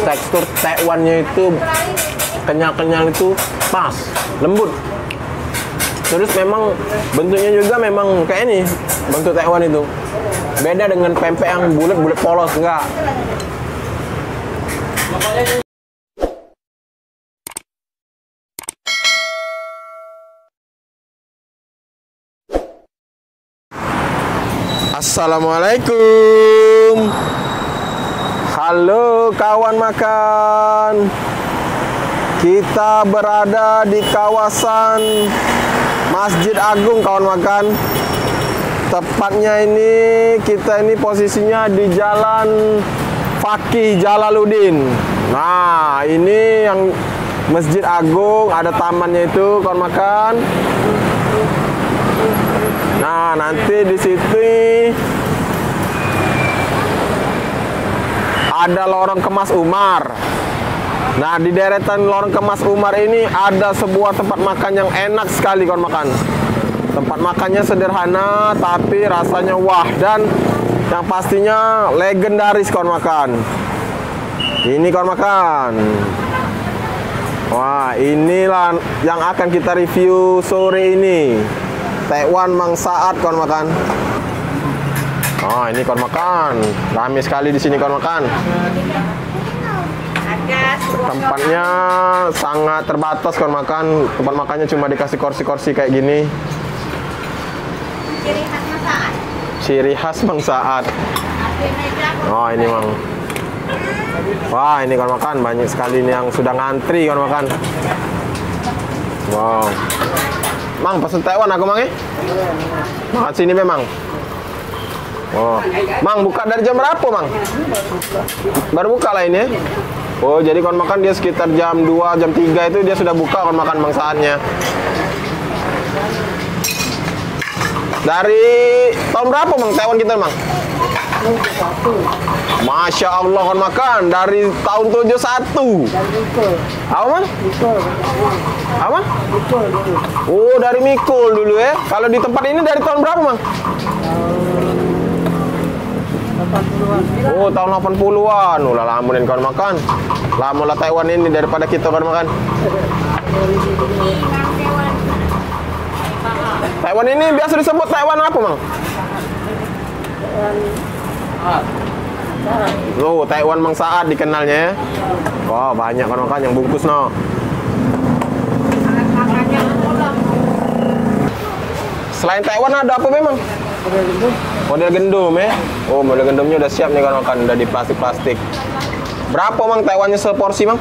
tekstur tekwannya itu kenyal-kenyal, itu pas, lembut. Terus memang bentuknya juga memang kayak ini, bentuk tekwan itu. Beda dengan pempek yang bulat-bulat polos, enggak. Assalamualaikum. Halo kawan makan. Kita berada di kawasan Masjid Agung kawan makan. Tepatnya ini kita ini posisinya di Jalan Fakih Jalaluddin. Nah, ini yang Masjid Agung, ada tamannya itu kawan makan. Nah, nanti di situ ada lorong kemas Umar. Nah, di deretan lorong kemas Umar ini ada sebuah tempat makan yang enak sekali kawan makan. Tempat makannya sederhana tapi rasanya wah, dan yang pastinya legendaris kawan makan. Ini kawan makan. Wah, inilah yang akan kita review sore ini. Tekwan Mang Saat kawan makan. Oh, ini kawan makan. Ramai sekali di sini kawan makan. Tempatnya sangat terbatas kawan makan. Tempat makannya cuma dikasih kursi-kursi kayak gini. Ciri khas Mang Saat. Ciri khas Mang Saat. Oh, ini Mang. Wah, ini kawan makan banyak sekali ini yang sudah ngantri kawan makan. Wow. Mang, pesen tekwan aku Mang ya? Makan sini memang. Oh, Mang buka dari jam berapa Mang? Baru buka lah ini. Oh, jadi kawan makan dia sekitar jam 2, jam 3 itu dia sudah buka kawan makan Mang Saatnya. Dari tahun berapa Mang tekwan kita Mang? Masya Allah kawan makan, dari tahun 71. Apa Mang? Apa? Oh, dari Mikul dulu ya. Kalau di tempat ini dari tahun berapa Mang? Oh, tahun 80-an. Ulah lamunin kawan makan. Lama lah Taiwan ini daripada kita kawan makan. Taiwan ini biasa disebut Taiwan apa Mang? Oh, Taiwan Mang Saat dikenalnya ya. Wah, banyak kawan makan yang bungkus no. Selain Taiwan ada apa memang? Model gendum ya. Oh, model gendumnya udah siap nih kawan makan, udah di plastik-plastik. Berapa Mang Taiwannya seporsi Mang?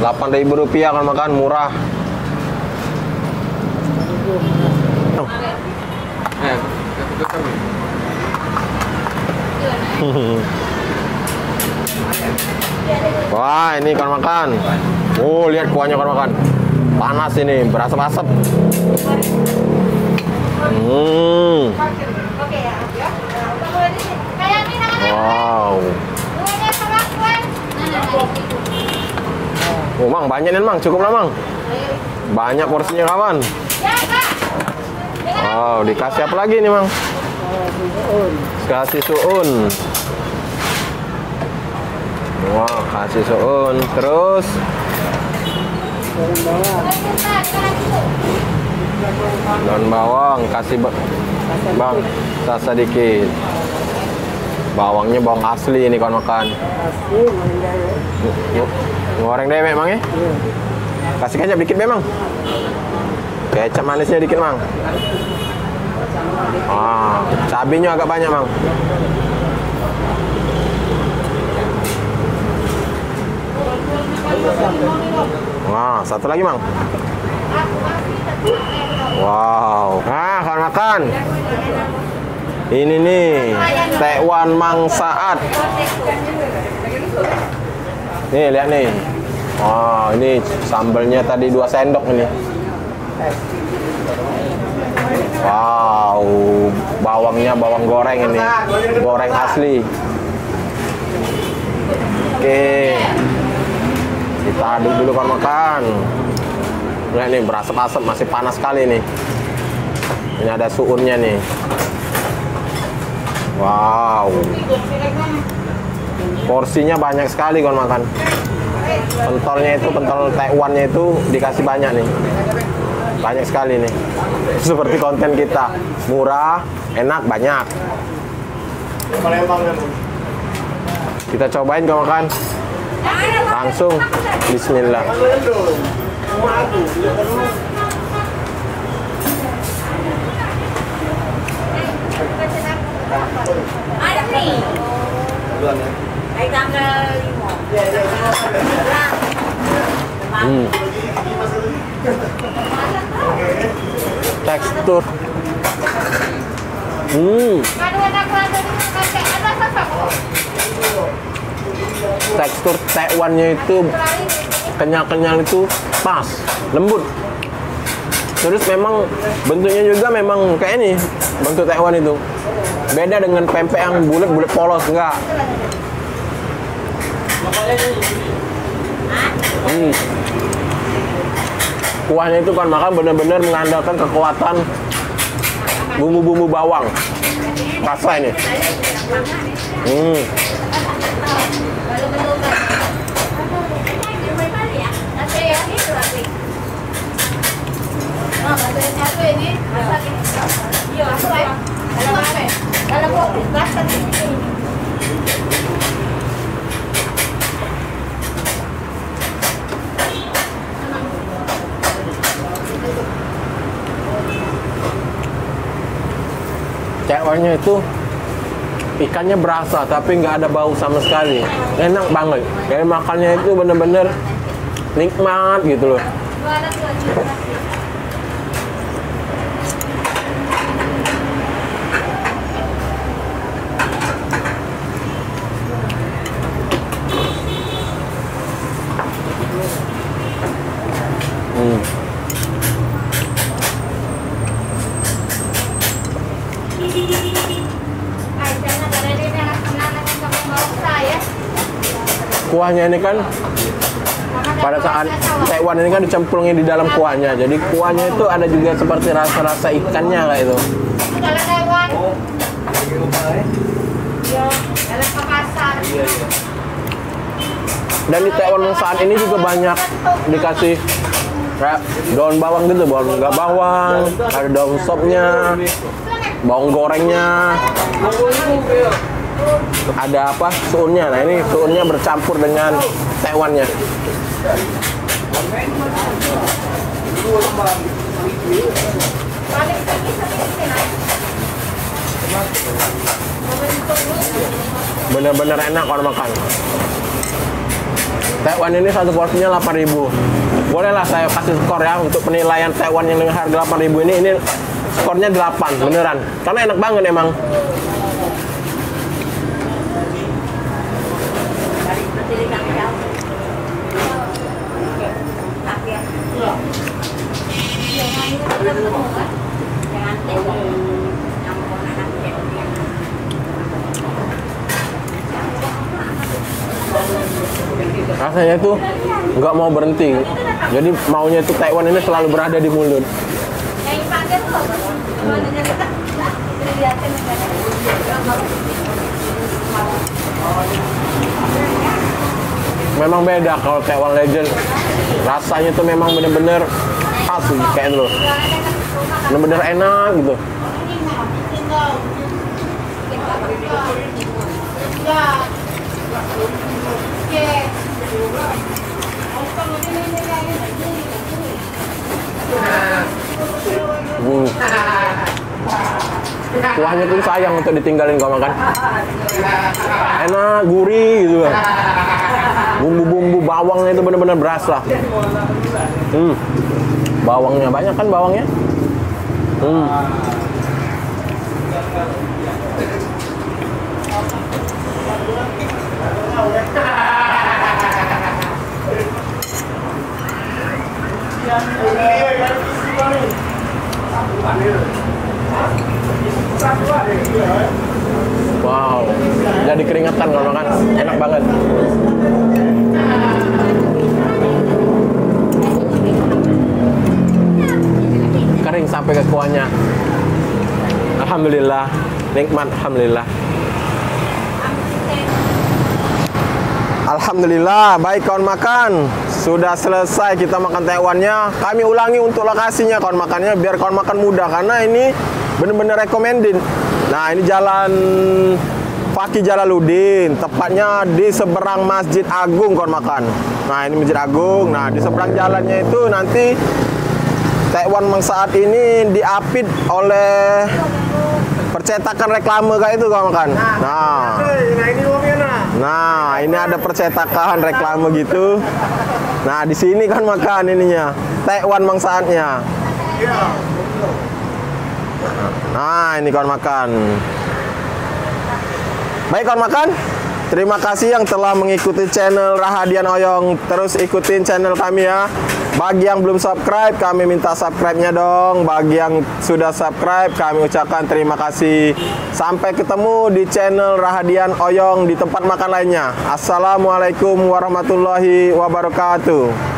8.000 rupiah kawan makan, murah. Oh. Wah, ini kawan makan. Oh, lihat kuahnya kawan makan. Panas ini, berasap-asap. Wow. Oh, Mang, banyak nih Mang, cukup lah Mang. Banyak porsinya kawan. Wow, dikasih apa lagi nih Mang? Kasih suun. Wow, kasih suun. Terus daun bawang, kasih Bang, sasa dikit. Bawangnya bawang asli ini kawan makan. Goreng deh Mang ya. Kasih kecap dikit Mang. Kecap manisnya dikit Mang. Ah, cabenya agak banyak Mang. Wah, satu lagi Mang. Wow. Nah, kawan makan. Ini nih, tekwan Mang Saat. Nih, lihat nih. Oh, ini sambalnya tadi 2 sendok ini. Wow, bawangnya bawang goreng ini. Goreng asli. Oke. Kita aduk dulu kawan makan. Lihat nih, berasap-asap, masih panas sekali nih. Ini ada suunnya nih. Wow. Porsinya banyak sekali kalau makan. Pentolnya itu, pentol Taiwannya itu dikasih banyak nih. Banyak sekali nih. Seperti konten kita. Murah, enak, banyak. Kita cobain kalau makan. Langsung bismillah. Ada nih. Kayak tanggal 5. Tekstur. Tekstur Taiwannya itu kenyal-kenyal itu pas, lembut. Terus memang bentuknya juga memang kayak ini, bentuk Taiwan itu. Beda dengan pempek yang bulat-bulat polos, enggak. Kuahnya itu kan makan benar-benar mengandalkan kekuatan bumbu-bumbu bawang. Rasa ini. Taiwannya itu ikannya berasa tapi nggak ada bau sama sekali, enak banget. Kayak makannya itu bener-bener nikmat gitu loh. Kuahnya ini kan pada saat Taiwan ini kan dicemplungin di dalam kuahnya, jadi kuahnya itu ada juga seperti rasa-rasa ikannya kayak itu. Kalau Taiwan, dalam ke pasar. Dan di Taiwan saat ini juga banyak dikasih kayak daun bawang gitu, bawang, ada daun sopnya, bawang gorengnya, ada apa suunnya. Nah ini suunnya bercampur dengan Taiwannya. Bener-bener enak kalau makan. Taiwan ini satu porsinya 8.000. Bolehlah saya kasih skor ya untuk penilaian Taiwan yang dengan harga 8.000 ini skornya 8 beneran. Karena enak banget emang. Rasanya tuh nggak mau berhenti, jadi maunya itu Taiwan ini selalu berada di mulut. Memang beda kalau Taiwan Legend, rasanya tuh memang bener-bener khas kayak lo, bener-bener enak gitu. Kuahnya tuh sayang untuk ditinggalin kalau makan. Enak, gurih gitu kan. Bumbu-bumbu bawangnya itu benar-benar berasa. Bawangnya banyak kan bawangnya. Wow, jadi keringetan kalau makan, enak banget. Kering sampai ke kuahnya. Alhamdulillah, nikmat, alhamdulillah. Alhamdulillah, baik kawan makan. Sudah selesai kita makan tekwannya. Kami ulangi untuk lokasinya kawan makannya biar kawan makan mudah karena ini benar-benar recommended. Nah, ini jalan Fakih Jalaluddin, tepatnya di seberang Masjid Agung kawan makan. Nah, ini Masjid Agung. Nah, di seberang jalannya itu nanti tekwan Mang Saad ini diapit oleh percetakan reklame kayak itu kawan makan. Nah, ini ada percetakan reklame gitu. Nah, di sini kan makan ininya, tekwan Mang Saadnya. Nah, ini kawan makan. Baik kawan makan, terima kasih yang telah mengikuti channel Rahadian Oyong. Terus ikutin channel kami ya. Bagi yang belum subscribe, kami minta subscribe-nya dong. Bagi yang sudah subscribe, kami ucapkan terima kasih. Sampai ketemu di channel Rahadian Oyong di tempat makan lainnya. Assalamualaikum warahmatullahi wabarakatuh.